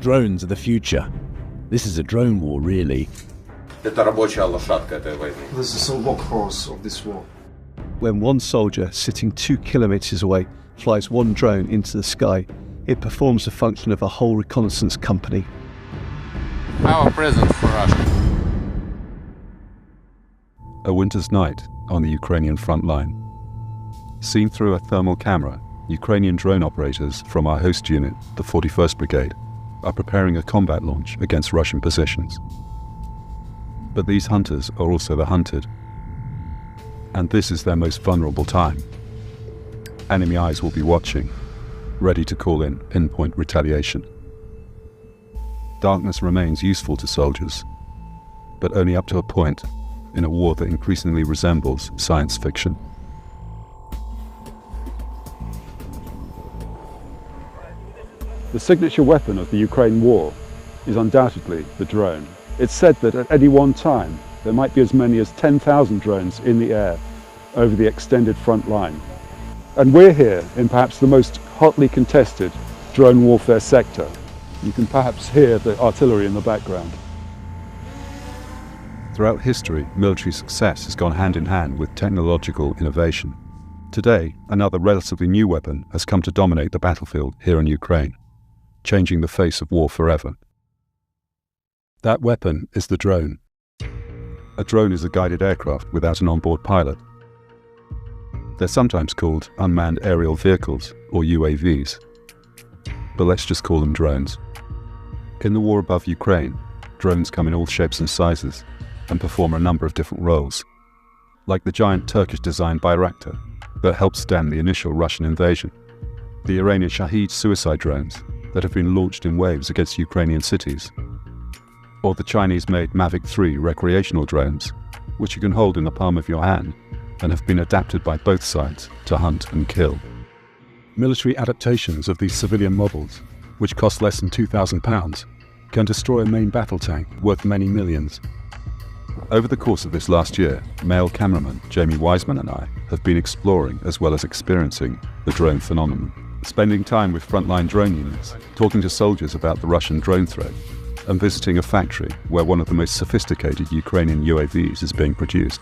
Drones are the future. This is a drone war, really. Это рабочая лошадка этой войны. This is the workhorse of this war. When one soldier sitting 2 kilometers away flies one drone into the sky, it performs the function of a whole reconnaissance company. Our present for Russia. A winter's night on the Ukrainian front line. Seen through a thermal camera, Ukrainian drone operators from our host unit, the 41st Brigade, are preparing a combat launch against Russian positions. But these hunters are also the hunted. And this is their most vulnerable time. Enemy eyes will be watching, ready to call in pinpoint retaliation. Darkness remains useful to soldiers, but only up to a point in a war that increasingly resembles science fiction. The signature weapon of the Ukraine war is undoubtedly the drone. It's said that at any one time there might be as many as 10,000 drones in the air over the extended front line. And we're here in perhaps the most hotly contested drone warfare sector. You can perhaps hear the artillery in the background. Throughout history, military success has gone hand in hand with technological innovation. Today, another relatively new weapon has come to dominate the battlefield here in Ukraine, changing the face of war forever. That weapon is the drone. A drone is a guided aircraft without an onboard pilot. They're sometimes called unmanned aerial vehicles, or UAVs. But let's just call them drones. In the war above Ukraine, drones come in all shapes and sizes and perform a number of different roles, like the giant Turkish-designed Bayraktar that helped stem the initial Russian invasion, the Iranian Shahed suicide drones that have been launched in waves against Ukrainian cities, or the Chinese-made Mavic 3 recreational drones, which you can hold in the palm of your hand and have been adapted by both sides to hunt and kill. Military adaptations of these civilian models, which cost less than £2,000, can destroy a main battle tank worth many millions. Over the course of this last year, male cameraman Jamie Wiseman and I have been exploring as well as experiencing the drone phenomenon, spending time with frontline drone units, talking to soldiers about the Russian drone threat, and visiting a factory where one of the most sophisticated Ukrainian UAVs is being produced.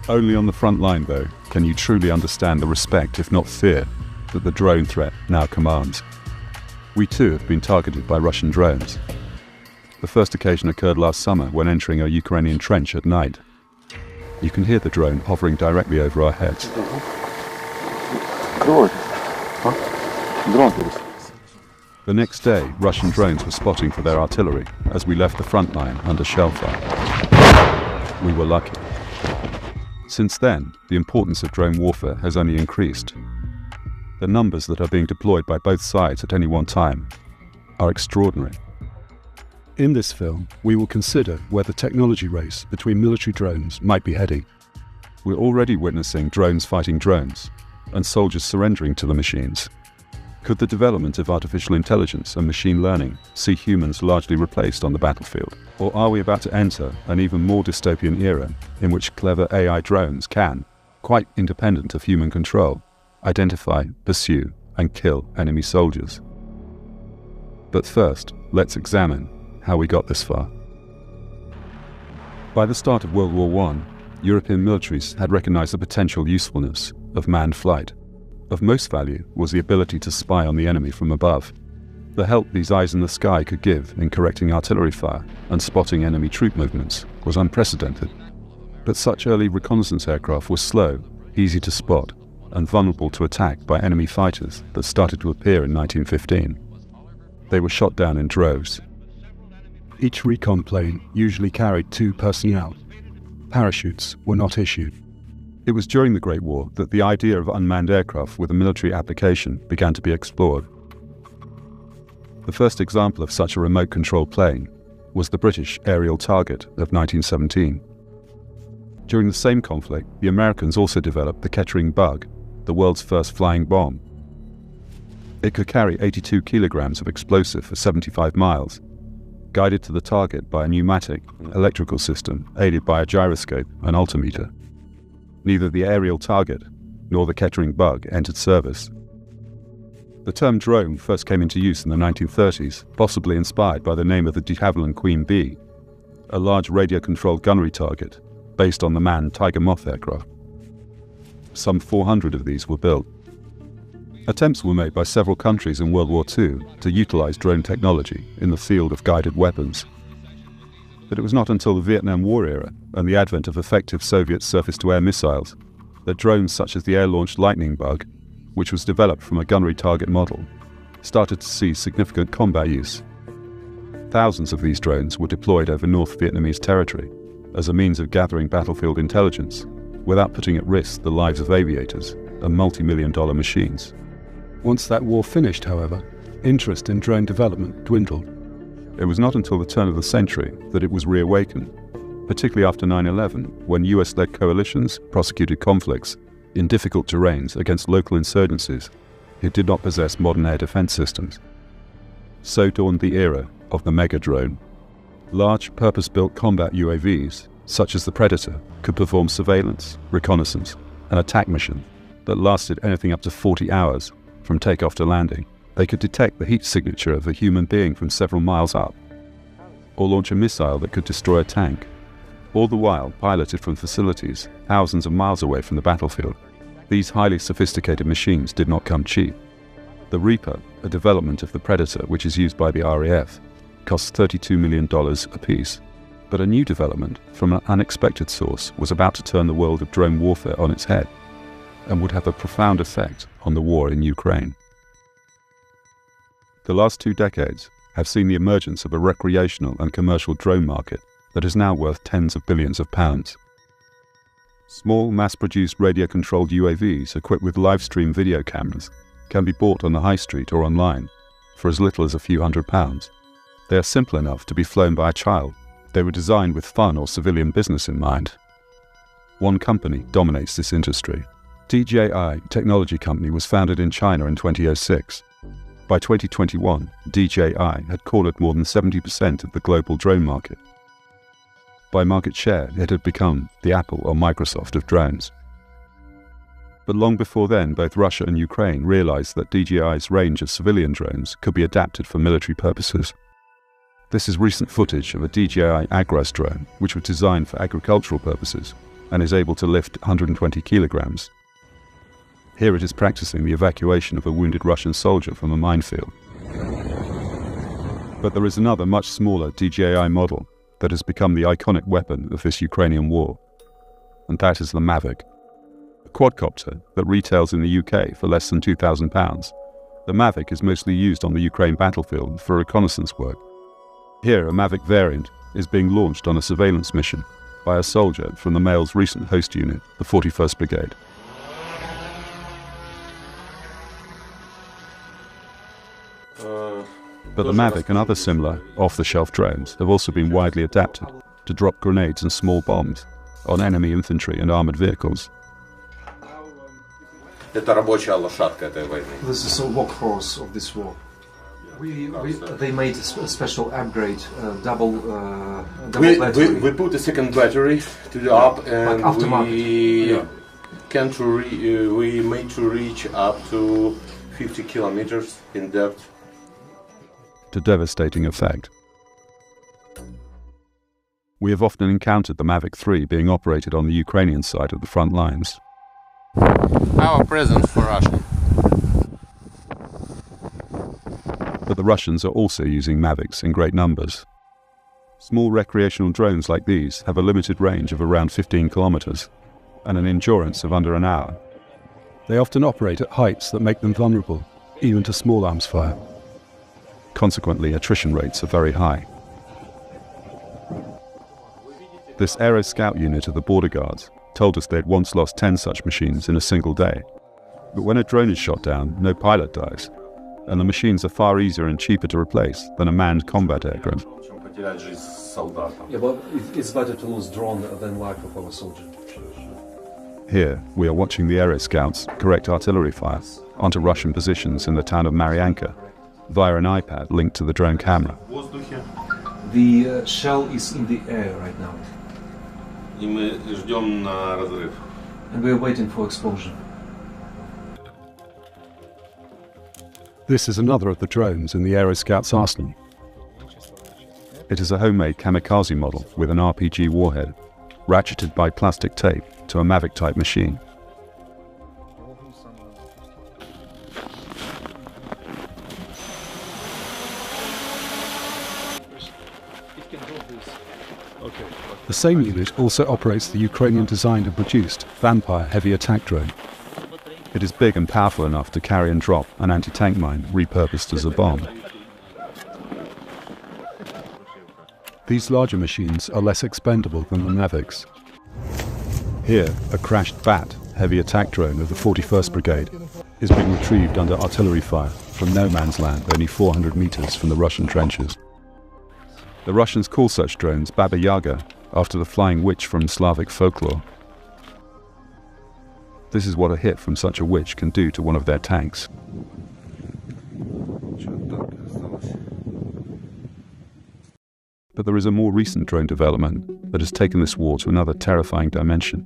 Only on the front line, though, can you truly understand the respect, if not fear, that the drone threat now commands. We too have been targeted by Russian drones. The first occasion occurred last summer when entering a Ukrainian trench at night. You can hear the drone hovering directly over our heads. The next day, Russian drones were spotting for their artillery as we left the front line under shell fire. We were lucky. Since then, the importance of drone warfare has only increased. The numbers that are being deployed by both sides at any one time are extraordinary. In this film, we will consider where the technology race between military drones might be heading. We're already witnessing drones fighting drones, and soldiers surrendering to the machines. Could the development of artificial intelligence and machine learning see humans largely replaced on the battlefield? Or are we about to enter an even more dystopian era in which clever AI drones can, quite independent of human control, identify, pursue, and kill enemy soldiers? But first, let's examine how we got this far. By the start of World War I, European militaries had recognized the potential usefulness of manned flight. Of most value was the ability to spy on the enemy from above. The help these eyes in the sky could give in correcting artillery fire and spotting enemy troop movements was unprecedented. But such early reconnaissance aircraft were slow, easy to spot, and vulnerable to attack by enemy fighters that started to appear in 1915. They were shot down in droves. Each recon plane usually carried 2 personnel. Parachutes were not issued. It was during the Great War that the idea of unmanned aircraft with a military application began to be explored. The first example of such a remote-controlled plane was the British aerial target of 1917. During the same conflict, the Americans also developed the Kettering Bug, the world's first flying bomb. It could carry 82 kilograms of explosive for 75 miles, guided to the target by a pneumatic electrical system aided by a gyroscope and altimeter. Neither the aerial target nor the Kettering Bug entered service. The term drone first came into use in the 1930s, possibly inspired by the name of the de Havilland Queen Bee, a large radio-controlled gunnery target based on the manned Tiger Moth aircraft. Some 400 of these were built. Attempts were made by several countries in World War II to utilize drone technology in the field of guided weapons. But it was not until the Vietnam War era and the advent of effective Soviet surface-to-air missiles that drones such as the air-launched Lightning Bug, which was developed from a gunnery target model, started to see significant combat use. Thousands of these drones were deployed over North Vietnamese territory as a means of gathering battlefield intelligence without putting at risk the lives of aviators and multi-million-dollar machines. Once that war finished, however, interest in drone development dwindled. It was not until the turn of the century that it was reawakened, particularly after 9/11, when US-led coalitions prosecuted conflicts in difficult terrains against local insurgencies who did not possess modern air defense systems. So dawned the era of the mega drone. Large, purpose-built combat UAVs, such as the Predator, could perform surveillance, reconnaissance, and attack missions that lasted anything up to 40 hours from takeoff to landing. They could detect the heat signature of a human being from several miles up, or launch a missile that could destroy a tank, all the while piloted from facilities thousands of miles away from the battlefield. These highly sophisticated machines did not come cheap. The Reaper, a development of the Predator which is used by the RAF, cost $32 million apiece. But a new development from an unexpected source was about to turn the world of drone warfare on its head and would have a profound effect on the war in Ukraine. The last 2 decades have seen the emergence of a recreational and commercial drone market that is now worth tens of billions of pounds. Small, mass-produced radio-controlled UAVs equipped with live-stream video cameras can be bought on the high street or online for as little as a few £100s. They are simple enough to be flown by a child. They were designed with fun or civilian business in mind. One company dominates this industry. DJI Technology Company was founded in China in 2006. By 2021, DJI had cornered more than 70% of the global drone market. By market share, it had become the Apple or Microsoft of drones. But long before then, both Russia and Ukraine realized that DJI's range of civilian drones could be adapted for military purposes. This is recent footage of a DJI Agras drone, which was designed for agricultural purposes and is able to lift 120 kilograms. Here it is practicing the evacuation of a wounded Russian soldier from a minefield. But there is another much smaller DJI model that has become the iconic weapon of this Ukrainian war, and that is the Mavic, a quadcopter that retails in the UK for less than £2,000. The Mavic is mostly used on the Ukraine battlefield for reconnaissance work. Here, a Mavic variant is being launched on a surveillance mission by a soldier from the Mail's recent host unit, the 41st Brigade. But the Mavic and other similar off-the-shelf drones have also been widely adapted to drop grenades and small bombs on enemy infantry and armored vehicles. Это рабочая лошадка этой войны. This is a workhorse of this war. They made a special upgrade, double battery. We put a second battery to the up, and we made to reach up to 50 kilometers in depth. To devastating effect. We have often encountered the Mavic 3 being operated on the Ukrainian side of the front lines. Our present for Russia. But the Russians are also using Mavics in great numbers. Small recreational drones like these have a limited range of around 15 kilometers and an endurance of under an hour. They often operate at heights that make them vulnerable, even to small arms fire. Consequently, attrition rates are very high. This Aero Scout unit of the Border Guards told us they had once lost 10 such machines in a single day. But when a drone is shot down, no pilot dies, and the machines are far easier and cheaper to replace than a manned combat aircraft. Yeah, but it's better to lose drone than life of our soldier. Here, we are watching the Aero Scouts correct artillery fire onto Russian positions in the town of Marianka via an iPad linked to the drone camera. The shell is in the air right now. And we are waiting for explosion. This is another of the drones in the Aero Scout's arsenal. It is a homemade kamikaze model with an RPG warhead, ratcheted by plastic tape to a Mavic-type machine. The same unit also operates the Ukrainian-designed and produced Vampire heavy attack drone. It is big and powerful enough to carry and drop an anti-tank mine repurposed as a bomb. These larger machines are less expendable than the Mavics. Here, a crashed BAT heavy attack drone of the 41st Brigade is being retrieved under artillery fire from no man's land only 400 meters from the Russian trenches. The Russians call such drones Baba Yaga, after the flying witch from Slavic folklore. This is what a hit from such a witch can do to one of their tanks. But there is a more recent drone development that has taken this war to another terrifying dimension.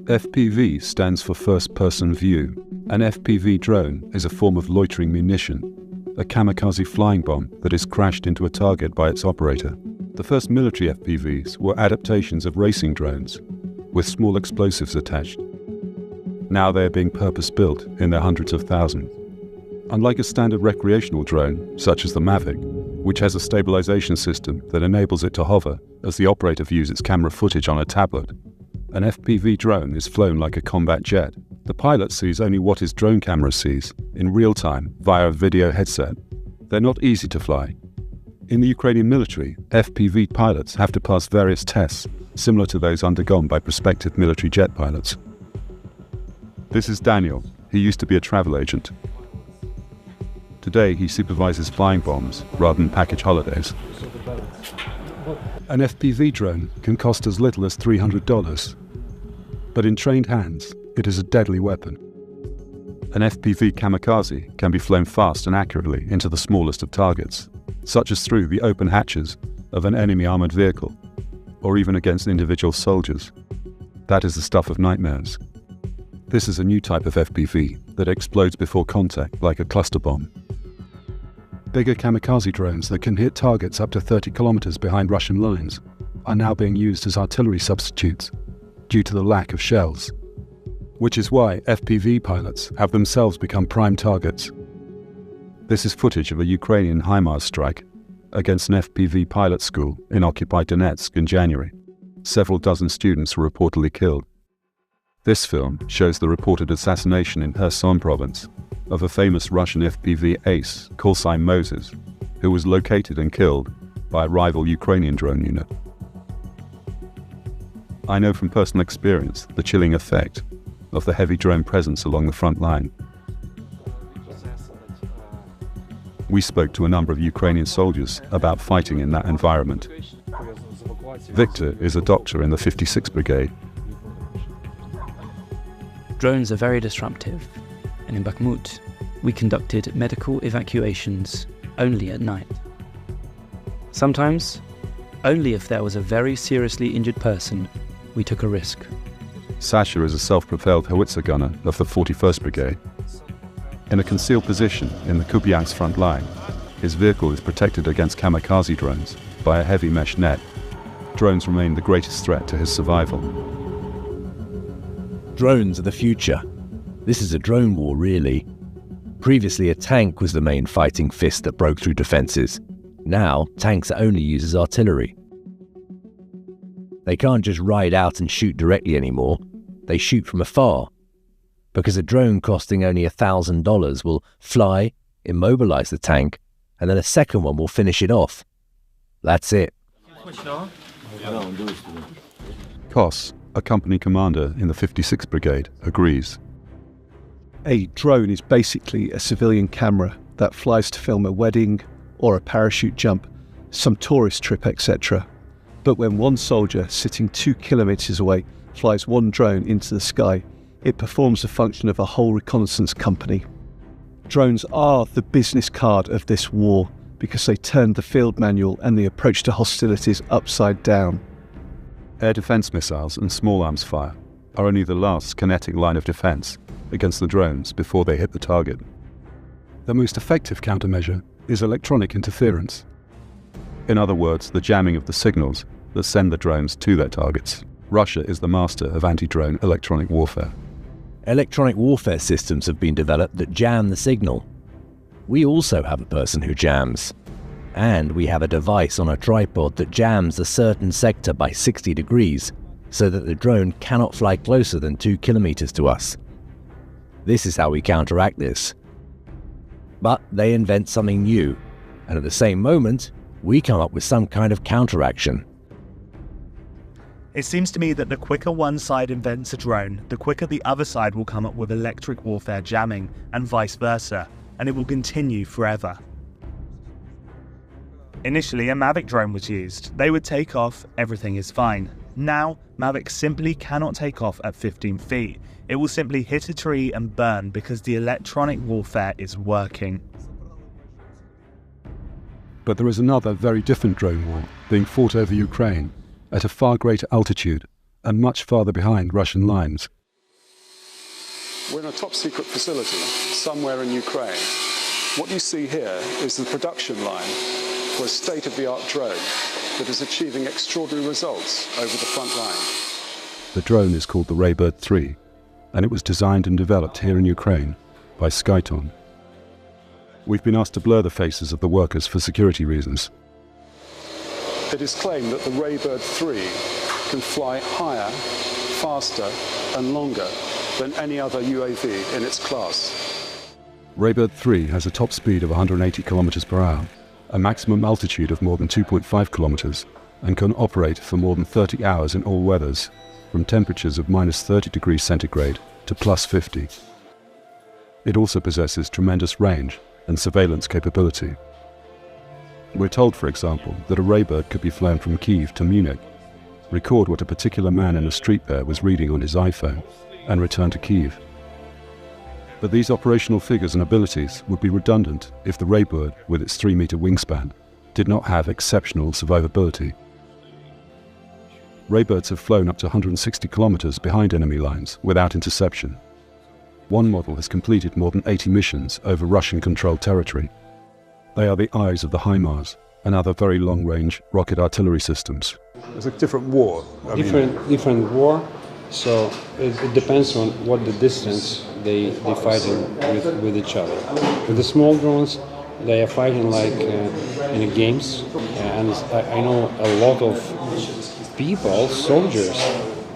FPV stands for First Person View. An FPV drone is a form of loitering munition, a kamikaze flying bomb that is crashed into a target by its operator. The first military FPVs were adaptations of racing drones, with small explosives attached. Now they are being purpose-built in their hundreds of thousands. Unlike a standard recreational drone, such as the Mavic, which has a stabilization system that enables it to hover as the operator views its camera footage on a tablet, an FPV drone is flown like a combat jet. The pilot sees only what his drone camera sees, in real time, via a video headset. They're not easy to fly. In the Ukrainian military, FPV pilots have to pass various tests, similar to those undergone by prospective military jet pilots. This is Daniel. He used to be a travel agent. Today he supervises flying bombs rather than package holidays. An FPV drone can cost as little as $300, but in trained hands, it is a deadly weapon. An FPV kamikaze can be flown fast and accurately into the smallest of targets, such as through the open hatches of an enemy armored vehicle, or even against individual soldiers. That is the stuff of nightmares. This is a new type of FPV that explodes before contact like a cluster bomb. Bigger kamikaze drones that can hit targets up to 30 kilometers behind Russian lines are now being used as artillery substitutes due to the lack of shells, which is why FPV pilots have themselves become prime targets. This is footage of a Ukrainian HIMARS strike against an FPV pilot school in occupied Donetsk in January. Several dozen students were reportedly killed. This film shows the reported assassination in Kherson province of a famous Russian FPV ace, Kolsai Moses, who was located and killed by a rival Ukrainian drone unit. I know from personal experience the chilling effect of the heavy drone presence along the front line. We spoke to a number of Ukrainian soldiers about fighting in that environment. Victor is a doctor in the 56th Brigade. Drones are very disruptive, and in Bakhmut, we conducted medical evacuations only at night. Sometimes, only if there was a very seriously injured person, we took a risk. Sasha is a self-propelled howitzer gunner of the 41st Brigade. In a concealed position in the Kupiansk front line, his vehicle is protected against kamikaze drones by a heavy mesh net. Drones remain the greatest threat to his survival. Drones are the future. This is a drone war, really. Previously, a tank was the main fighting fist that broke through defences. Now, tanks are only used as artillery. They can't just ride out and shoot directly anymore. They shoot from afar. Because a drone costing only $1,000 will fly, immobilise the tank, and then a second one will finish it off. That's it. Kos, a company commander in the 56th Brigade, agrees. A drone is basically a civilian camera that flies to film a wedding or a parachute jump, some tourist trip, etc. But when one soldier sitting 2 kilometers away flies one drone into the sky, it performs the function of a whole reconnaissance company. Drones are the business card of this war because they turned the field manual and the approach to hostilities upside down. Air defense missiles and small arms fire are only the last kinetic line of defense against the drones before they hit the target. The most effective countermeasure is electronic interference. In other words, the jamming of the signals that send the drones to their targets. Russia is the master of anti-drone electronic warfare. Electronic warfare systems have been developed that jam the signal. We also have a person who jams. And we have a device on a tripod that jams a certain sector by 60 degrees so that the drone cannot fly closer than 2 kilometers to us. This is how we counteract this. But they invent something new, and at the same moment, we come up with some kind of counteraction. It seems to me that the quicker one side invents a drone, the quicker the other side will come up with electric warfare jamming, and vice versa, and it will continue forever. Initially, a Mavic drone was used. They would take off, everything is fine. Now, Mavic simply cannot take off at 15 feet. It will simply hit a tree and burn because the electronic warfare is working. But there is another very different drone war being fought over Ukraine at a far greater altitude and much farther behind Russian lines. We're in a top-secret facility somewhere in Ukraine. What you see here is the production line for a state-of-the-art drone that is achieving extraordinary results over the front line. The drone is called the Raybird 3, and it was designed and developed here in Ukraine by Skyton. We've been asked to blur the faces of the workers for security reasons. It is claimed that the Raybird 3 can fly higher, faster and longer than any other UAV in its class. Raybird 3 has a top speed of 180 km per hour, a maximum altitude of more than 2.5 kilometers, and can operate for more than 30 hours in all weathers, from temperatures of minus 30 degrees centigrade to plus 50. It also possesses tremendous range and surveillance capability. We're told, for example, that a Raybird could be flown from Kyiv to Munich, record what a particular man in a street there was reading on his iPhone, and return to Kyiv. But these operational figures and abilities would be redundant if the Raybird, with its 3-meter wingspan, did not have exceptional survivability. Raybirds have flown up to 160 kilometers behind enemy lines without interception. One model has completed more than 80 missions over Russian-controlled territory. They are the eyes of the HIMARS and other very long-range rocket artillery systems. It's a different war. Different war, so it depends on what the distance they fighting with each other. With the small drones, they are fighting like in the games, and I know a lot of people, soldiers,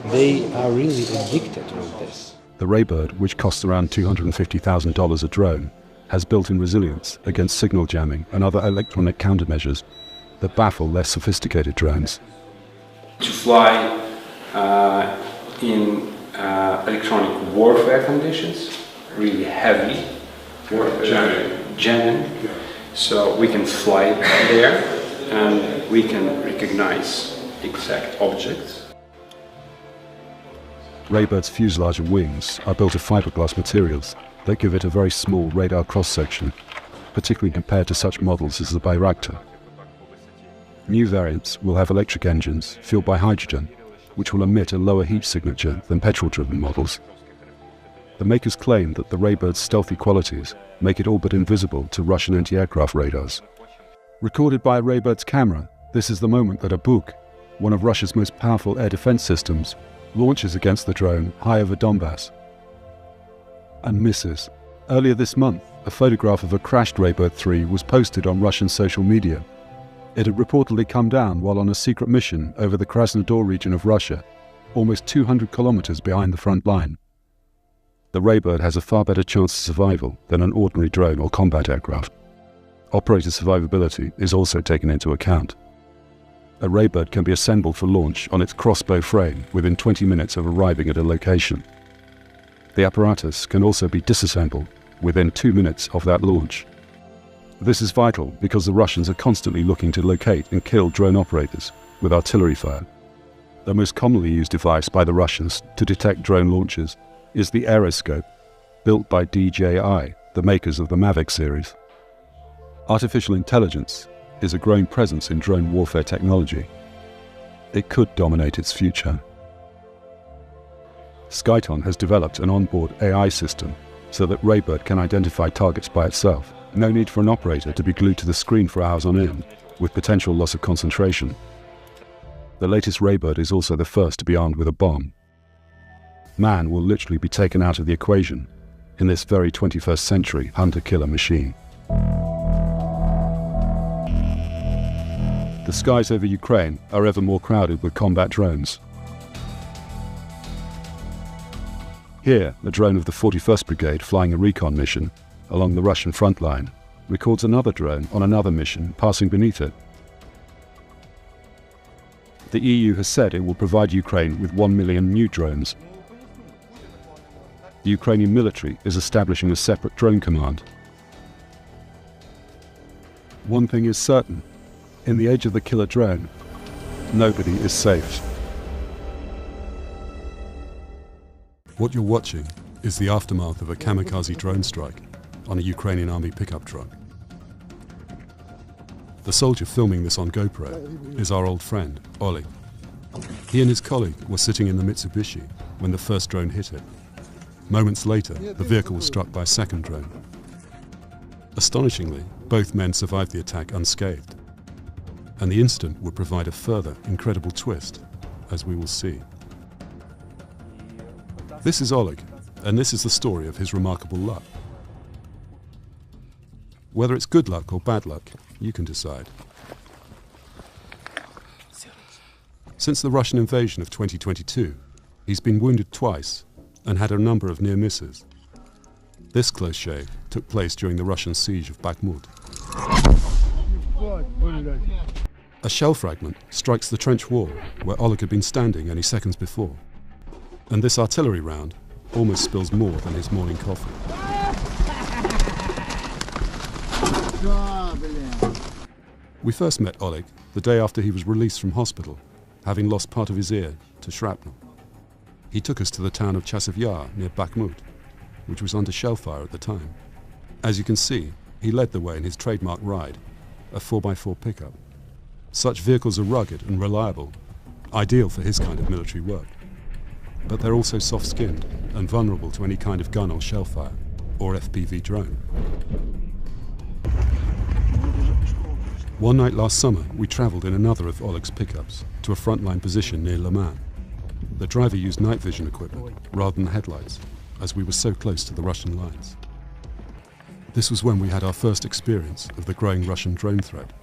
they are really addicted with this. The Raybird, which costs around $250,000 a drone, has built-in resilience against signal jamming and other electronic countermeasures that baffle less sophisticated drones. To fly in electronic warfare conditions, really heavy jamming, so we can fly there and we can recognize exact objects. Raybird's fuselage and wings are built of fiberglass materials that give it a very small radar cross-section, particularly compared to such models as the Bayraktar. New variants will have electric engines fueled by hydrogen, which will emit a lower heat signature than petrol-driven models. The makers claim that the Raybird's stealthy qualities make it all but invisible to Russian anti-aircraft radars. Recorded by a Raybird's camera, this is the moment that a Buk, one of Russia's most powerful air defense systems, launches against the drone high over Donbass and misses. Earlier this month, a photograph of a crashed Raybird 3 was posted on Russian social media. It had reportedly come down while on a secret mission over the Krasnodar region of Russia, almost 200 kilometers behind the front line. The Raybird has a far better chance of survival than an ordinary drone or combat aircraft. Operator survivability is also taken into account. A Raybird can be assembled for launch on its crossbow frame within 20 minutes of arriving at a location. The apparatus can also be disassembled within 2 minutes of that launch. This is vital because the Russians are constantly looking to locate and kill drone operators with artillery fire. The most commonly used device by the Russians to detect drone launches is the aeroscope, built by DJI, the makers of the Mavic series. Artificial intelligence is a growing presence in drone warfare technology. It could dominate its future. Skyton has developed an onboard AI system so that Raybird can identify targets by itself. No need for an operator to be glued to the screen for hours on end, with potential loss of concentration. The latest Raybird is also the first to be armed with a bomb. Man will literally be taken out of the equation in this very 21st century hunter-killer machine. The skies over Ukraine are ever more crowded with combat drones. Here, the drone of the 41st Brigade flying a recon mission along the Russian front line records another drone on another mission passing beneath it. The EU has said it will provide Ukraine with 1 million new drones. The Ukrainian military is establishing a separate drone command. One thing is certain, in the age of the killer drone, nobody is safe. What you're watching is the aftermath of a kamikaze drone strike on a Ukrainian army pickup truck. The soldier filming this on GoPro is our old friend, Oleg. He and his colleague were sitting in the Mitsubishi when the first drone hit it. Moments later, the vehicle was struck by a second drone. Astonishingly, both men survived the attack unscathed. And the incident would provide a further incredible twist, as we will see. This is Oleg, and this is the story of his remarkable luck. Whether it's good luck or bad luck, you can decide. Since the Russian invasion of 2022, he's been wounded twice and had a number of near misses. This close shave took place during the Russian siege of Bakhmut. A shell fragment strikes the trench wall where Oleg had been standing only seconds before. And this artillery round almost spills more than his morning coffee. We first met Oleg the day after he was released from hospital, having lost part of his ear to shrapnel. He took us to the town of Chasiv Yar near Bakhmut, which was under shell fire at the time. As you can see, he led the way in his trademark ride, a 4x4 pickup. Such vehicles are rugged and reliable, ideal for his kind of military work. But they're also soft-skinned and vulnerable to any kind of gun or shell fire, or FPV drone. One night last summer, we travelled in another of Oleg's pickups to a frontline position near Le Mans. The driver used night vision equipment rather than headlights, as we were so close to the Russian lines. This was when we had our first experience of the growing Russian drone threat.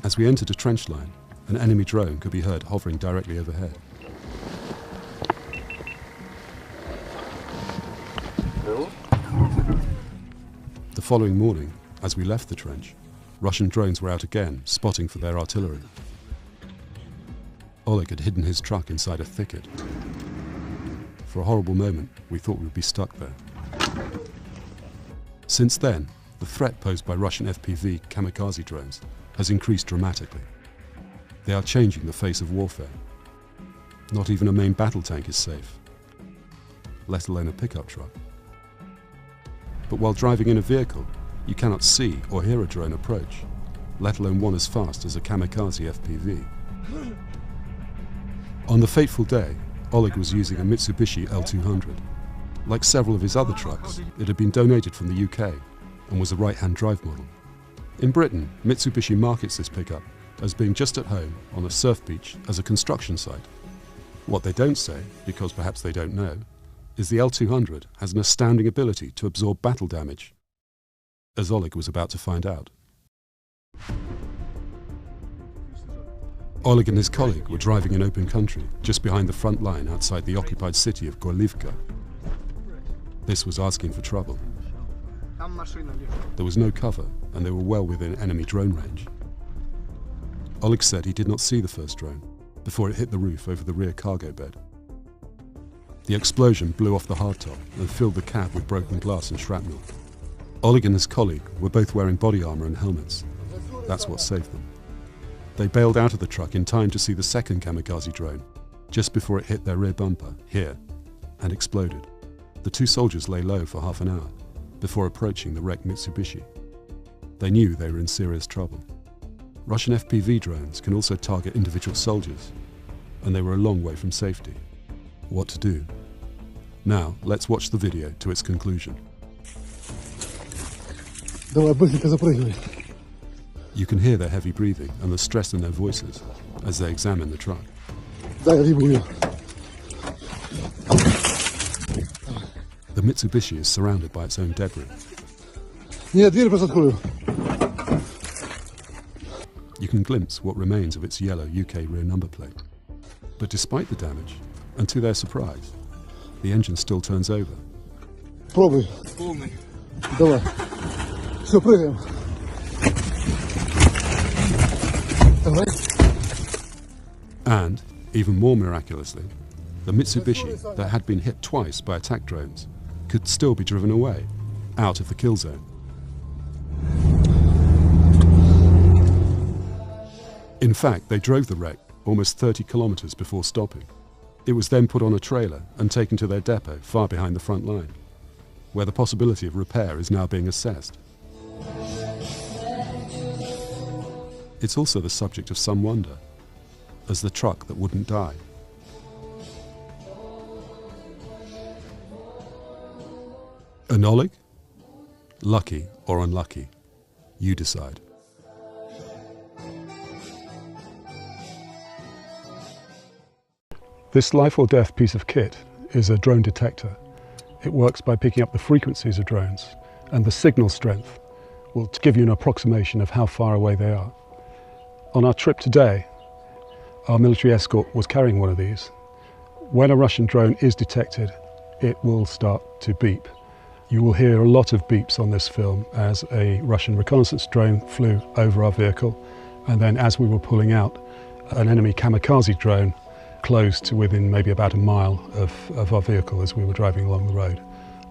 As we entered a trench line, an enemy drone could be heard hovering directly overhead. The following morning, as we left the trench, Russian drones were out again, spotting for their artillery. Oleg had hidden his truck inside a thicket. For a horrible moment, we thought we would be stuck there. Since then, the threat posed by Russian FPV kamikaze drones has increased dramatically. They are changing the face of warfare. Not even a main battle tank is safe, let alone a pickup truck. But while driving in a vehicle, you cannot see or hear a drone approach, let alone one as fast as a kamikaze FPV. On the fateful day, Oleg was using a Mitsubishi L200. Like several of his other trucks, it had been donated from the UK and was a right-hand drive model. In Britain, Mitsubishi markets this pickup as being just at home on a surf beach as a construction site. What they don't say, because perhaps they don't know, is the L200 has an astounding ability to absorb battle damage, as Oleg was about to find out. Oleg and his colleague were driving in open country, just behind the front line outside the occupied city of Gorlivka. This was asking for trouble. There was no cover, and they were well within enemy drone range. Oleg said he did not see the first drone before it hit the roof over the rear cargo bed. The explosion blew off the hardtop and filled the cab with broken glass and shrapnel. Oleg and his colleague were both wearing body armor and helmets. That's what saved them. They bailed out of the truck in time to see the second kamikaze drone, just before it hit their rear bumper, here, and exploded. The two soldiers lay low for half an hour before approaching the wrecked Mitsubishi. They knew they were in serious trouble. Russian FPV drones can also target individual soldiers, and they were a long way from safety. What to do? Now, let's watch the video to its conclusion. Давай, быстренько запрыгивай. You can hear their heavy breathing and the stress in their voices as they examine the truck. Дай рыбу ее. The Mitsubishi is surrounded by its own debris. Нет, дверь просто открою. You can glimpse what remains of its yellow UK rear number plate. But despite the damage, and to their surprise, the engine still turns over. Пробуй. Полный. Давай. Все, прыгаем. Давай. And, even more miraculously, the Mitsubishi that had been hit twice by attack drones could still be driven away, out of the kill zone. In fact, they drove the wreck almost 30 kilometers before stopping. It was then put on a trailer and taken to their depot far behind the front line, where the possibility of repair is now being assessed. It's also the subject of some wonder, as the truck that wouldn't die. An Oleg? Lucky or unlucky, you decide. This life or death piece of kit is a drone detector. It works by picking up the frequencies of drones, and the signal strength will give you an approximation of how far away they are. On our trip today, our military escort was carrying one of these. When a Russian drone is detected, it will start to beep. You will hear a lot of beeps on this film as a Russian reconnaissance drone flew over our vehicle, and then as we were pulling out, an enemy kamikaze drone close to within maybe about a mile of our vehicle as we were driving along the road.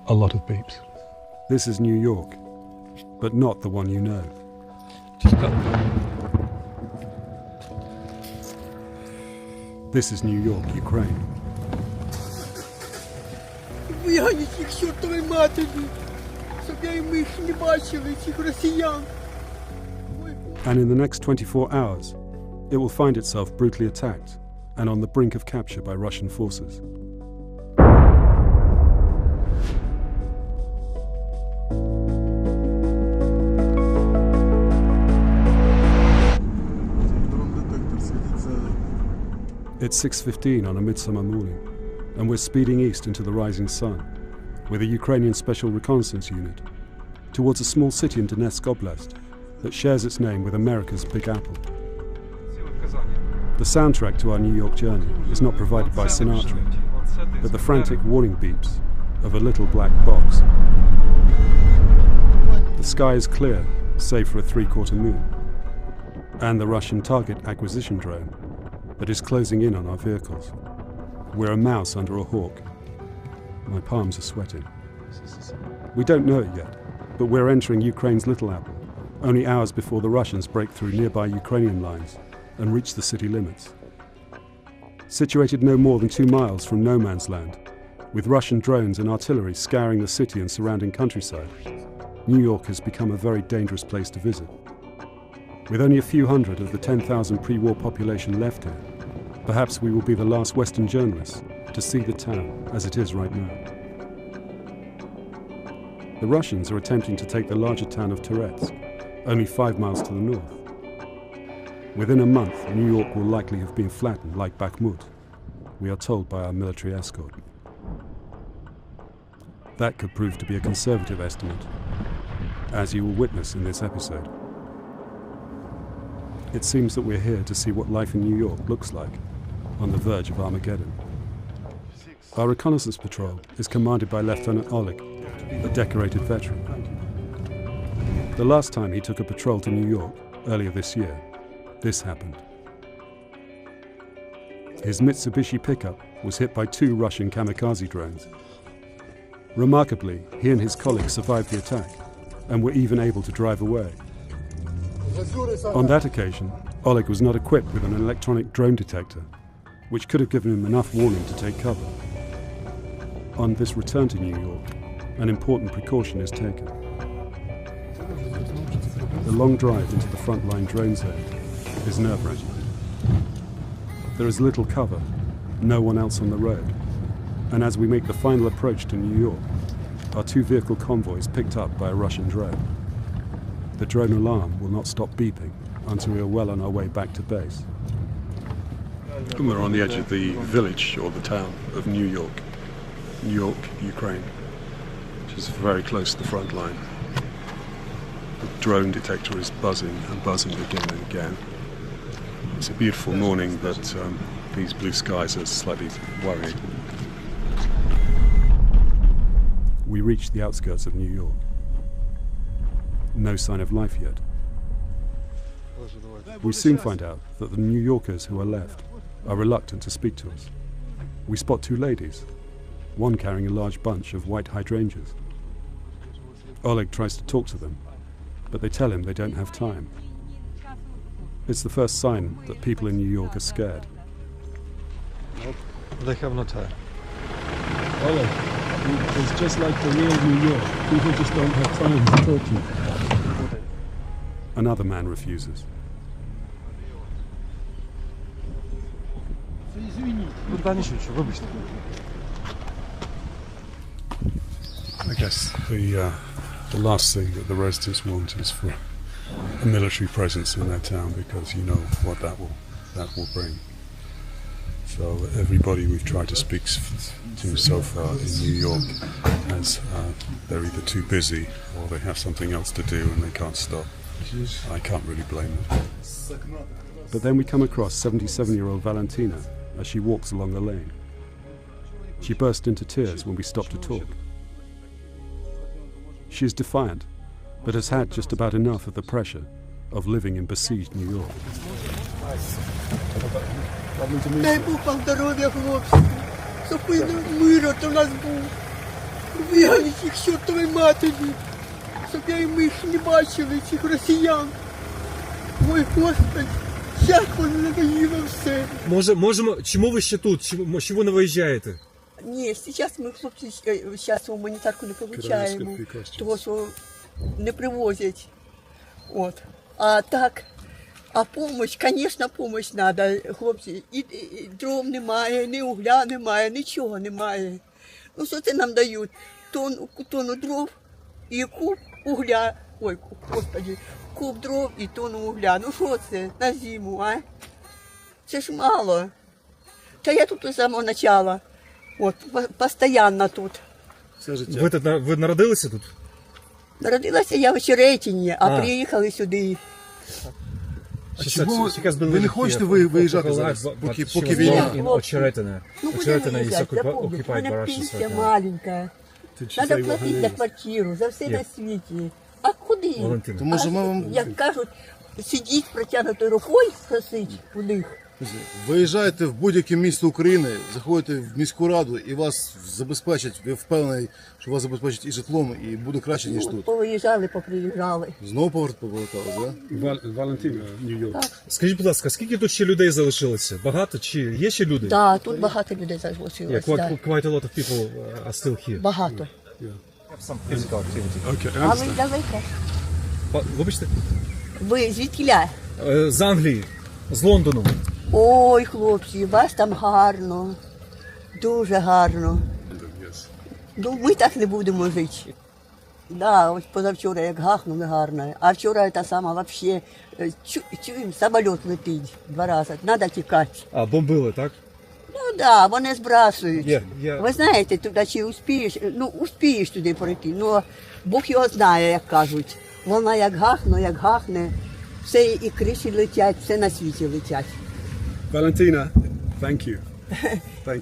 A lot of beeps. This is New York, but not the one you know. This is New York, Ukraine. And in the next 24 hours, it will find itself brutally attacked and on the brink of capture by Russian forces. It's 6:15 on a midsummer morning, and we're speeding east into the rising sun with a Ukrainian Special Reconnaissance Unit towards a small city in Donetsk Oblast that shares its name with America's Big Apple. The soundtrack to our New York journey is not provided by Sinatra, but the frantic warning beeps of a little black box. The sky is clear, save for a three-quarter moon, and the Russian target acquisition drone that is closing in on our vehicles. We're a mouse under a hawk. My palms are sweating. We don't know it yet, but we're entering Ukraine's Little Apple, only hours before the Russians break through nearby Ukrainian lines and reach the city limits. Situated no more than 2 miles from no man's land, with Russian drones and artillery scouring the city and surrounding countryside, New York has become a very dangerous place to visit. With only a few hundred of the 10,000 pre-war population left here, perhaps we will be the last Western journalists to see the town as it is right now. The Russians are attempting to take the larger town of Toretsk, only 5 miles to the north. Within a month, New York will likely have been flattened like Bakhmut, we are told by our military escort. That could prove to be a conservative estimate, as you will witness in this episode. It seems that we're here to see what life in New York looks like, on the verge of Armageddon. Our reconnaissance patrol is commanded by Lieutenant Oleg, a decorated veteran. The last time he took a patrol to New York, earlier this year, this happened. His Mitsubishi pickup was hit by 2 Russian kamikaze drones. Remarkably, he and his colleagues survived the attack, and were even able to drive away. On that occasion, Oleg was not equipped with an electronic drone detector, which could have given him enough warning to take cover. On this return to New York, an important precaution is taken. The long drive into the frontline drone zone is nerve-wracking. There is little cover, no one else on the road, and as we make the final approach to New York, our 2 vehicle convoy is picked up by a Russian drone. The drone alarm will not stop beeping until we are well on our way back to base. And we're on the edge of the village, or the town, of New York, Ukraine, which is very close to the front line. The drone detector is buzzing and buzzing again and again. It's a beautiful morning, but these blue skies are slightly worrying. We reach the outskirts of New York. No sign of life yet. We soon find out that the New Yorkers who are left are reluctant to speak to us. We spot two ladies, one carrying a large bunch of white hydrangeas. Oleg tries to talk to them, but they tell him they don't have time. It's the first sign that people in New York are scared. They have no time. Oleg, it's just like the real New York. People just don't have time to talk to you. Another man refuses. I guess the last thing that the residents want is for a military presence in their town, because you know what that will bring. So everybody we've tried to speak to so far in New York has they're either too busy or they have something else to do and they can't stop. I can't really blame them. But then we come across 77-year-old Valentina as she walks along the lane. She burst into tears when we stopped to talk. She is defiant, but has had just about enough of the pressure of living in besieged New York. Дай Бог вам здоров'я, хлопці, щоб мир у нас був. Вигнали їх к чортовій матері, щоб я і ми їх не бачили, цих росіян. Ой, Господи, як воно надоїло все. Можемо, чому ви ще тут? Чому не виїжджаєте? Ні, зараз ми, хлопці, зараз гуманітарку не получаємо, тому що не привозять. От. А так, а помощь, звісно, помощь треба, хлопці. І дров немає, ні угля немає, нічого немає. Ну що це нам дають? Тонну дров і куб угля. Ой, Господи, куб дров і тонну угля. Ну що це на зиму, а? Це ж мало. Та я тут з самого початку. От, постійно тут. Ви народилися тут? Народилася я в Очеретині, а приїхали сюди. А чому ви не хочете виїжджати зараз, поки війна? Очеретина. Ну, Очеретина є окупація. У мене пенсія маленька. Треба платити за квартиру, за все на світі. А куди? Як кажуть, сидіть протягнутою рукою, просить у них. Виїжджаєте в будь-яке місто України, заходите в міську раду і вас забезпечать, ви впевнений, що вас забезпечать і житлом, і буде краще, ніж тут. Повиїжджали, поприїжджали. Знову повертали, так? Валентина, Нью-Йорк. Скажіть, будь ласка, скільки тут ще людей залишилося? Багато чи є ще люди? Так, тут багато людей залишилося. Quite a lot of people are still here. Багато. А ви далеко? Вибачте? Ви звідкіля? З Англії, з Лондону. Ой, хлопці, вас там гарно, дуже гарно. Ну, ми так не будемо жити. Да, ось позавчора як гахнули гарно, а вчора та сама вообще, чуємо, самоліт летить 2 рази, треба тікати. А, бомбили, так? Ну да, вони збрасують. Yeah. Ви знаєте, туди чи успієш туди пройти, ну Бог його знає, як кажуть. Вона як гахне, все і криші летять, все на світі летять. Valentina, thank you.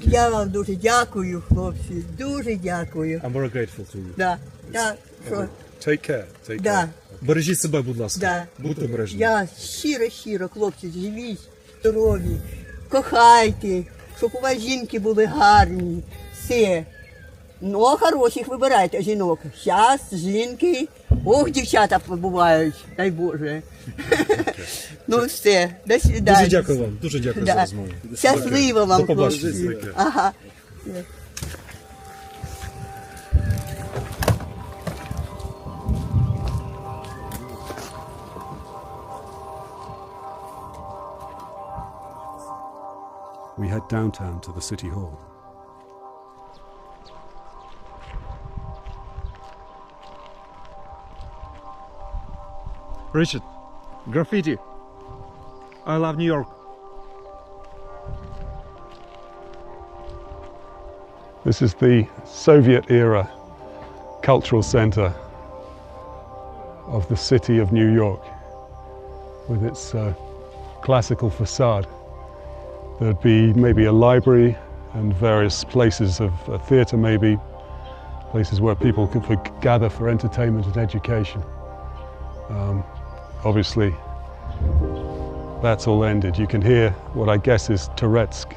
Я вам дуже дякую, хлопці, дуже дякую. I'm very grateful to you. Да. Take care. Бережіть себе, будь ласка. Будьте обережні. Я щиро, хлопці, живіть, здорові, кохайте, щоб у вас жінки були гарні, все. Ну, хороших вибирайте жінок. Зараз жінки, ох, дівчата бувають, дай Боже. Ну все, до свидання. Дуже дякую вам, дуже дякую за розмову. Щасливо вам, до побачення. хлопці. Ага. We head downtown to the city hall. Richard, graffiti. I love New York. This is the Soviet-era cultural center of the city of New York, with its classical facade. There'd be maybe a library and various places of a theater, maybe places where people could gather for entertainment and education. Obviously, that's all ended. You can hear what I guess is Touretsk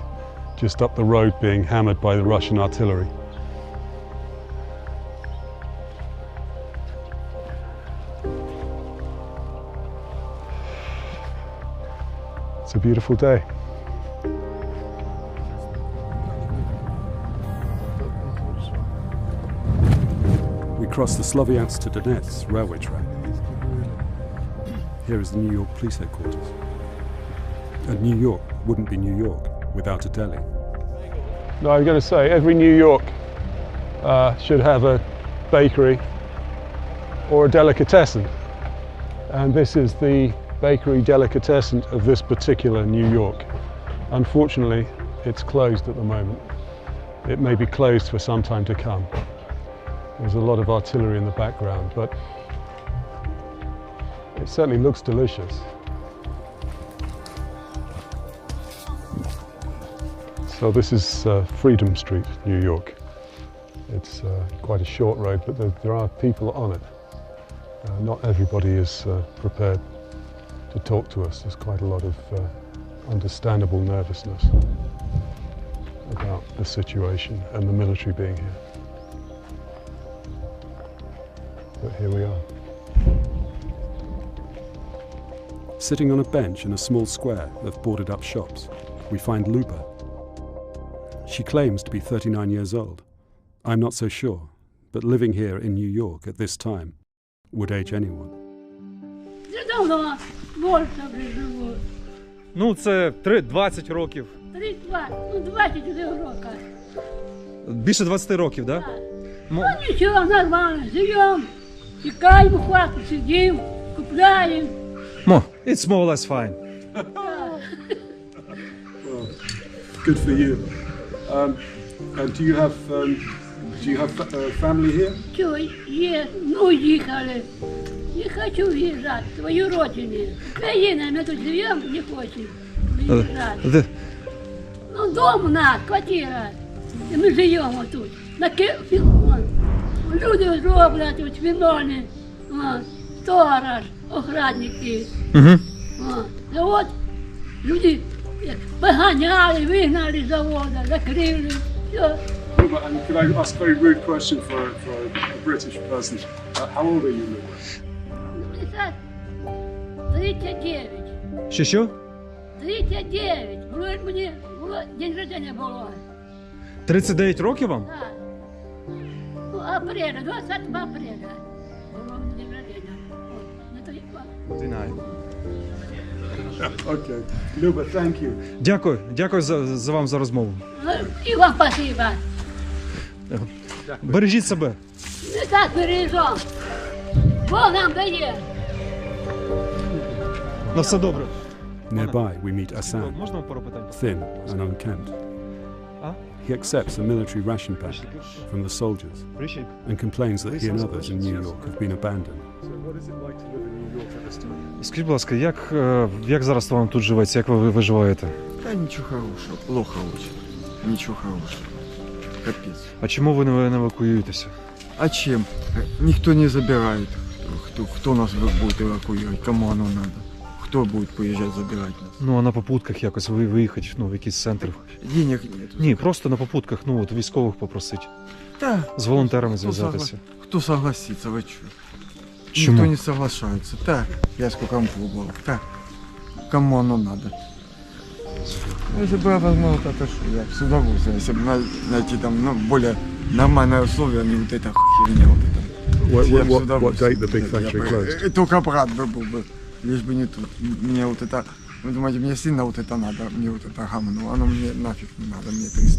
just up the road being hammered by the Russian artillery. It's a beautiful day. We cross the Sloviansk to Donetsk railway track. Here is the New York police headquarters. And New York wouldn't be New York without a deli. No, I'm going to say every New York should have a bakery or a delicatessen. And this is the bakery delicatessen of this particular New York. Unfortunately, it's closed at the moment. It may be closed for some time to come. There's a lot of artillery in the background, but it certainly looks delicious. So this is Freedom Street, New York. It's quite a short road, but there are people on it. Not everybody is prepared to talk to us. There's quite a lot of understandable nervousness about the situation and the military being here. But here we are. Sitting on a bench in a small square of boarded up shops, we find Luba. She claims to be 39 years old. I'm not so sure, but living here in New York at this time would age anyone. Ну, це 20 років. 20 років. Більше 20 років, так? Да? Ну, нічого, нормально, живемо. Тікаємо, в хату сидимо, купляємо. It's more or less fine. Good for you. Do you have family here? Чого, є, ну їхали. Не хочу виїжджати, в свою родину. Україна, ми тут живемо, не хочемо виїжджати. Ну, дом у нас, квартира, і ми живемо тут. Люди роблять тут виновні, сторож, охранники. Завод, люди поганяли, вигнали з заводу, закрили, все. And could I ask a very rude question for a British person? How old are you, Luba? 39. Що? 39. Вроде мені день рождения було. 39 років вам? Так. Ну, апреля, 20 апреля. Було мені день рождения. Okay. Luba, thank you. Дякую за вам за розмову. І вам спасибо. Бережіть себе. Не так бережемо. Бог нам дає. На все добре. Nearby we meet Asan, thin and unkempt. He accepts a military ration pack from the soldiers and complains that he and others in New York have been abandoned. So what is it like to live in New York at this time? Скажіть, будь ласка, як зараз вам тут живеться, як ви виживаєте? Та нічого хорошого, плохо очень. Нічого хорошого. Капець. А чому ви не евакуюєтеся? А чим? Ніхто не забирає. Хто нас буде евакуювати? Кому воно треба? Хто буде приїжджати забирати нас? Ну, а на попутках якось виїхати, в якийсь центр? Денег нету. Ні, просто на попутках, от військових попросити. Та. З волонтерами зв'язатися. Хто согласиться, ви чого? Чому? Ніхто не соглашається. Так, я сколько вам пробовал. Так, кому оно надо? Если бы я возможно, то что я с удовольствием, если бы найти там более нормальные условия, а не вот эта херня вот это. What date the big factory closed? Только брат бы был бы, лишь бы не тут. Мне вот это, вы думаете, мне сильно вот это надо, мне вот это говно, оно мне нафиг не надо, мне 300 лет.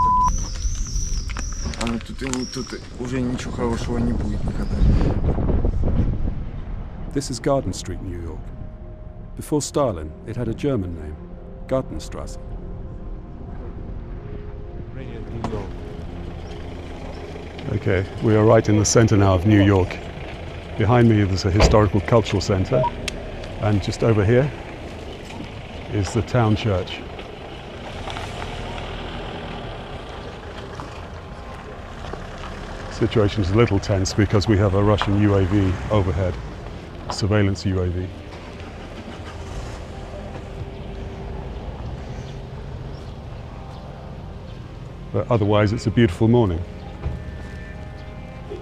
Оно тут уже ничего хорошего не будет никогда. This is Garden Street, New York. Before Stalin, it had a German name, Gartenstrasse. Okay, we are right in the center now of New York. Behind me there's a historical cultural center, and just over here is the town church. The situation is a little tense because we have a Russian UAV overhead, a surveillance UAV. But otherwise it's a beautiful morning.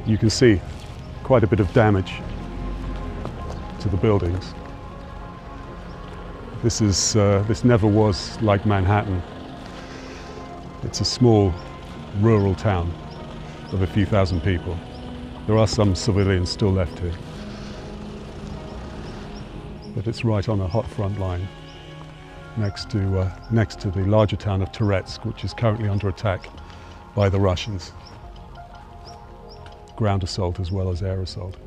You can see quite a bit of damage to the buildings. This never was like Manhattan. It's a small rural town of a few thousand people. There are some civilians still left here. But it's right on a hot front line next to the larger town of Toretsk, which is currently under attack by the Russians. Ground assault as well as air assault.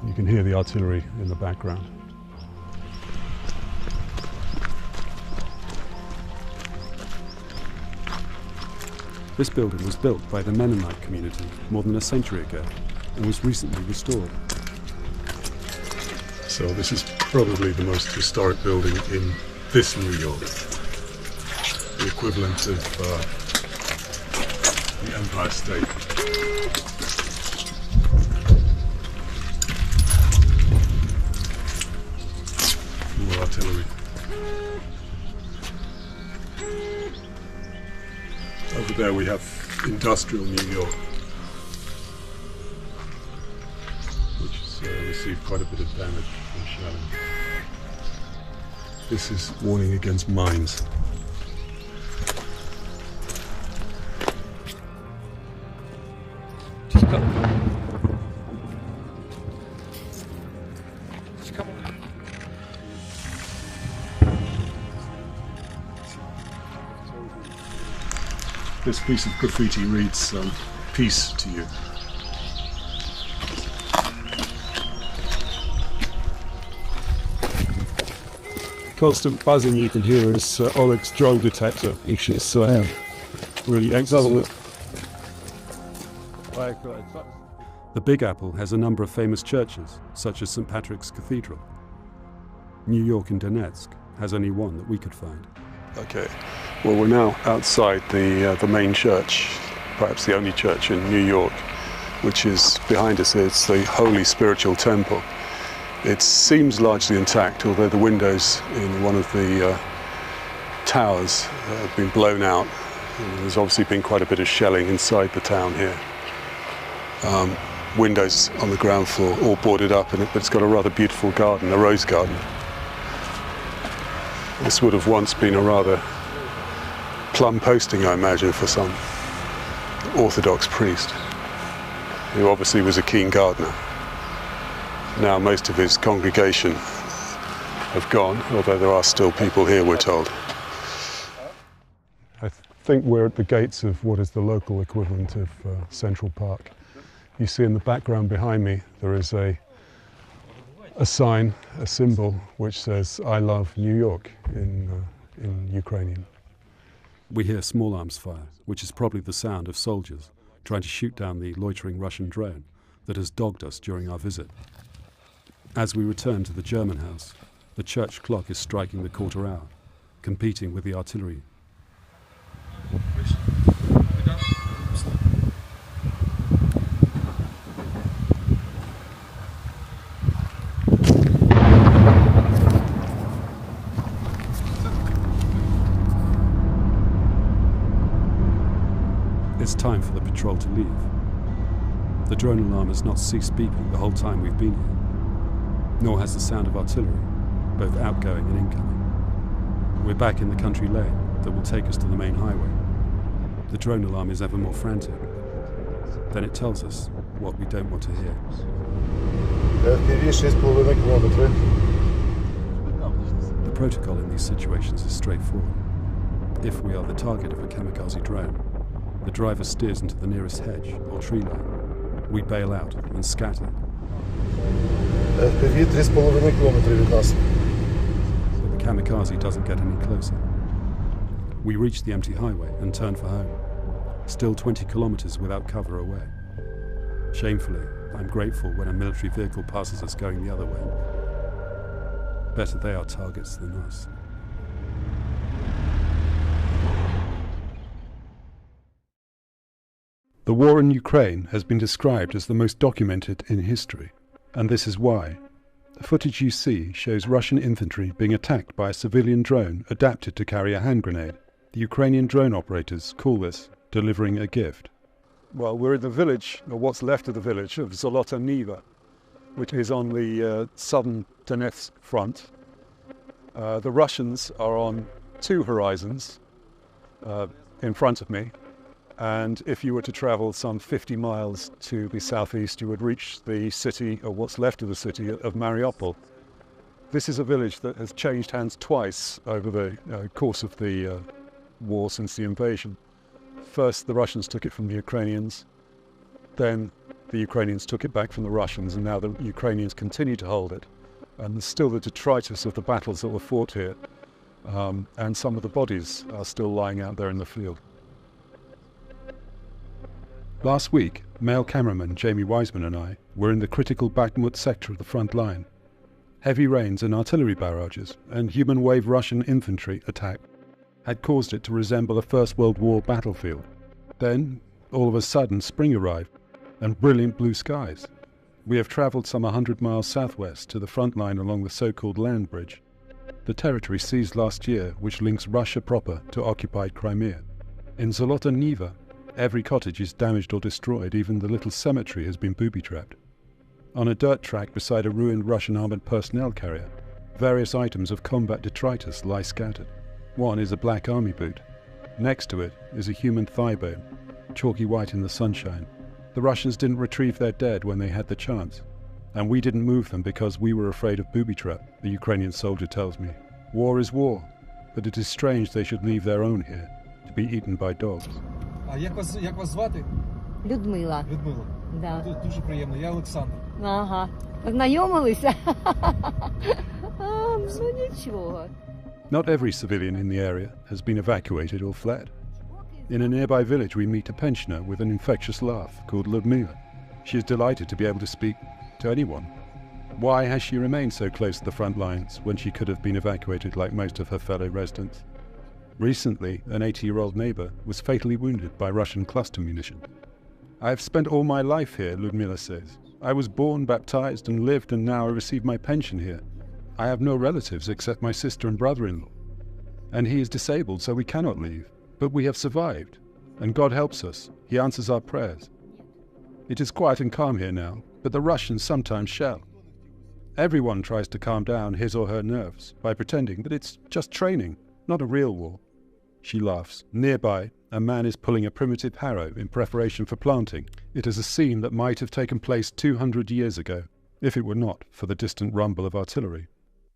You can hear the artillery in the background. This building was built by the Mennonite community more than a century ago and was recently restored. So this is probably the most historic building in this New York. The equivalent of the Empire State. More artillery. Over there we have industrial New York, which has received quite a bit of damage from shelling. This is warning against mines. This piece of graffiti reads, peace to you. Constant buzzing you can hear is Oleg's drone detector. It's really excellent. The Big Apple has a number of famous churches, such as St. Patrick's Cathedral. New York and Donetsk has only one that we could find. Okay, well we're now outside the main church, perhaps the only church in New York, which is behind us. It's the Holy Spiritual Temple. It seems largely intact, although the windows in one of the towers have been blown out. And there's obviously been quite a bit of shelling inside the town here. Windows on the ground floor, all boarded up, but it's got a rather beautiful garden, a rose garden. This would have once been a rather plum posting, I imagine, for some Orthodox priest, who obviously was a keen gardener. Now most of his congregation have gone, although there are still people here, we're told. I think we're at the gates of what is the local equivalent of Central Park. You see in the background behind me there is a sign, a symbol, which says "I love New York" in Ukrainian. We hear small arms fire, which is probably the sound of soldiers trying to shoot down the loitering Russian drone that has dogged us during our visit. As we return to the German house, the church clock is striking the quarter hour, competing with the artillery. It's time for the patrol to leave. The drone alarm has not ceased beeping the whole time we've been here, nor has the sound of artillery, both outgoing and incoming. We're back in the country lane that will take us to the main highway. The drone alarm is ever more frantic. Then it tells us what we don't want to hear. The protocol in these situations is straightforward. If we are the target of a kamikaze drone, the driver steers into the nearest hedge or tree line, We bail out and scatter. FPV 3,5 кілометри від нас. But the kamikaze doesn't get any closer. We reach the empty highway and turn for home, still 20 kilometers without cover away. Shamefully, I'm grateful when a military vehicle passes us going the other way. Better they are targets than us. The war in Ukraine has been described as the most documented in history, and this is why. The footage you see shows Russian infantry being attacked by a civilian drone adapted to carry a hand grenade. The Ukrainian drone operators call this delivering a gift. Well, we're in the village, or what's left of the village, of Zolota Niva, which is on the southern Donetsk front. The Russians are on two horizons in front of me, and if you were to travel some 50 miles to the southeast, you would reach the city, or what's left of the city, of Mariupol. This is a village that has changed hands twice over the course of the war since the invasion. First, the Russians took it from the Ukrainians, then the Ukrainians took it back from the Russians, and now the Ukrainians continue to hold it. And there's still the detritus of the battles that were fought here, and some of the bodies are still lying out there in the field. Last week, male cameraman Jamie Wiseman and I were in the critical Bakhmut sector of the front line. Heavy rains and artillery barrages and human wave Russian infantry attack had caused it to resemble a First World War battlefield. Then, all of a sudden, spring arrived and brilliant blue skies. We have travelled some 100 miles southwest to the front line along the so-called land bridge, the territory seized last year which links Russia proper to occupied Crimea. In Zolota Niva, every cottage is damaged or destroyed, even the little cemetery has been booby-trapped. On a dirt track beside a ruined Russian armoured personnel carrier, various items of combat detritus lie scattered. One is a black army boot. Next to it is a human thigh bone, chalky white in the sunshine. The Russians didn't retrieve their dead when they had the chance, and we didn't move them because we were afraid of booby-trap, the Ukrainian soldier tells me. War is war, but it is strange they should leave their own here, to be eaten by dogs. А як вас звати? Людмила. Людмила. Да. Дуже приємно. Я Олександр. Ага. Познайомилися? Ну нічого. Not every civilian in the area has been evacuated or fled. In a nearby village we meet a pensioner with an infectious laugh called Ludmila. She is delighted to be able to speak to anyone. Why has she remained so close to the front lines when she could have been evacuated like most of her fellow residents? Recently, an 80-year-old neighbour was fatally wounded by Russian cluster munition. I have spent all my life here, Ludmila says. I was born, baptized and lived, and now I receive my pension here. I have no relatives except my sister and brother-in-law. And he is disabled, so we cannot leave. But we have survived, and God helps us. He answers our prayers. It is quiet and calm here now, but the Russians sometimes shell. Everyone tries to calm down his or her nerves by pretending that it's just training, not a real war. She laughs. Nearby, a man is pulling a primitive harrow in preparation for planting. It is a scene that might have taken place 200 years ago, if it were not for the distant rumble of artillery.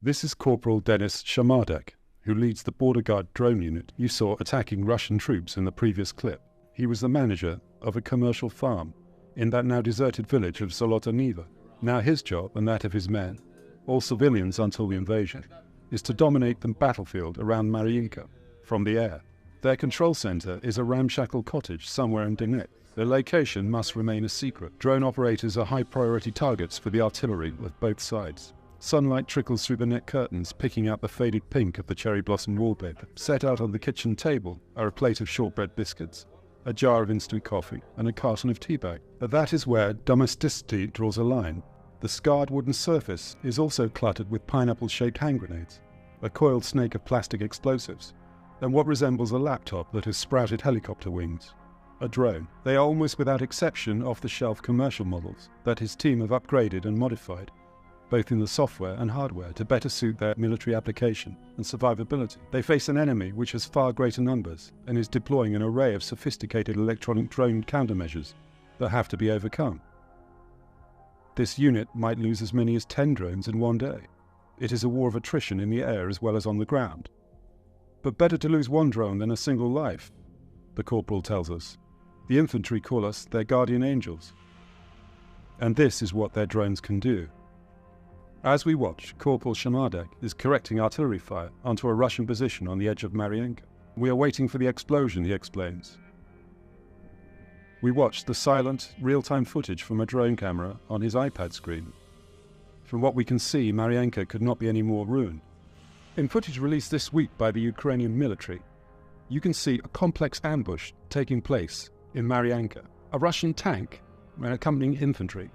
This is Corporal Denis Shamardak, who leads the border guard drone unit you saw attacking Russian troops in the previous clip. He was the manager of a commercial farm in that now deserted village of Zolota Niva. Now his job, and that of his men, all civilians until the invasion, is to dominate the battlefield around Mariinka from the air. Their control center is a ramshackle cottage somewhere in Donetsk. Their location must remain a secret. Drone operators are high-priority targets for the artillery of both sides. Sunlight trickles through the net curtains, picking out the faded pink of the cherry blossom wallpaper. Set out on the kitchen table are a plate of shortbread biscuits, a jar of instant coffee, and a carton of tea bag. But that is where domesticity draws a line. The scarred wooden surface is also cluttered with pineapple-shaped hand grenades, a coiled snake of plastic explosives, and what resembles a laptop that has sprouted helicopter wings. A drone. They are almost without exception off-the-shelf commercial models that his team have upgraded and modified, both in the software and hardware, to better suit their military application and survivability. They face an enemy which has far greater numbers and is deploying an array of sophisticated electronic drone countermeasures that have to be overcome. This unit might lose as many as 10 drones in one day. It is a war of attrition in the air as well as on the ground. But better to lose one drone than a single life, the corporal tells us. The infantry call us their guardian angels. And this is what their drones can do. As we watch, Corporal Shamadek is correcting artillery fire onto a Russian position on the edge of Marienka. We are waiting for the explosion, he explains. We watch the silent, real-time footage from a drone camera on his iPad screen. From what we can see, Marienka could not be any more ruined. In footage released this week by the Ukrainian military, you can see a complex ambush taking place in Marienka. A Russian tank and accompanying infantry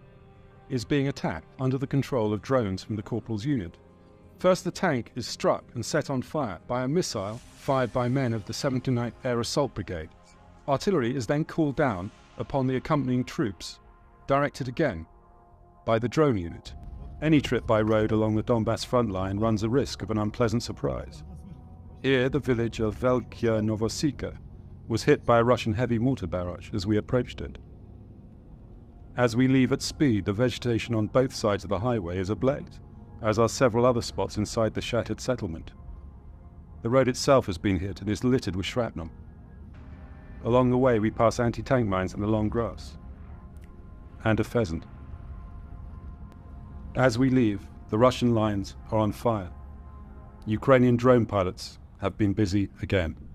is being attacked under the control of drones from the corporal's unit. First, the tank is struck and set on fire by a missile fired by men of the 79th Air Assault Brigade. Artillery is then called down upon the accompanying troops, directed again by the drone unit. Any trip by road along the Donbass front line runs a risk of an unpleasant surprise. Here, the village of Velkya Novosika was hit by a Russian heavy mortar barrage as we approached it. As we leave at speed, the vegetation on both sides of the highway is ablaze, as are several other spots inside the shattered settlement. The road itself has been hit and is littered with shrapnel. Along the way, we pass anti-tank mines in the long grass, and a pheasant. As we leave, the Russian lines are on fire. Ukrainian drone pilots have been busy again.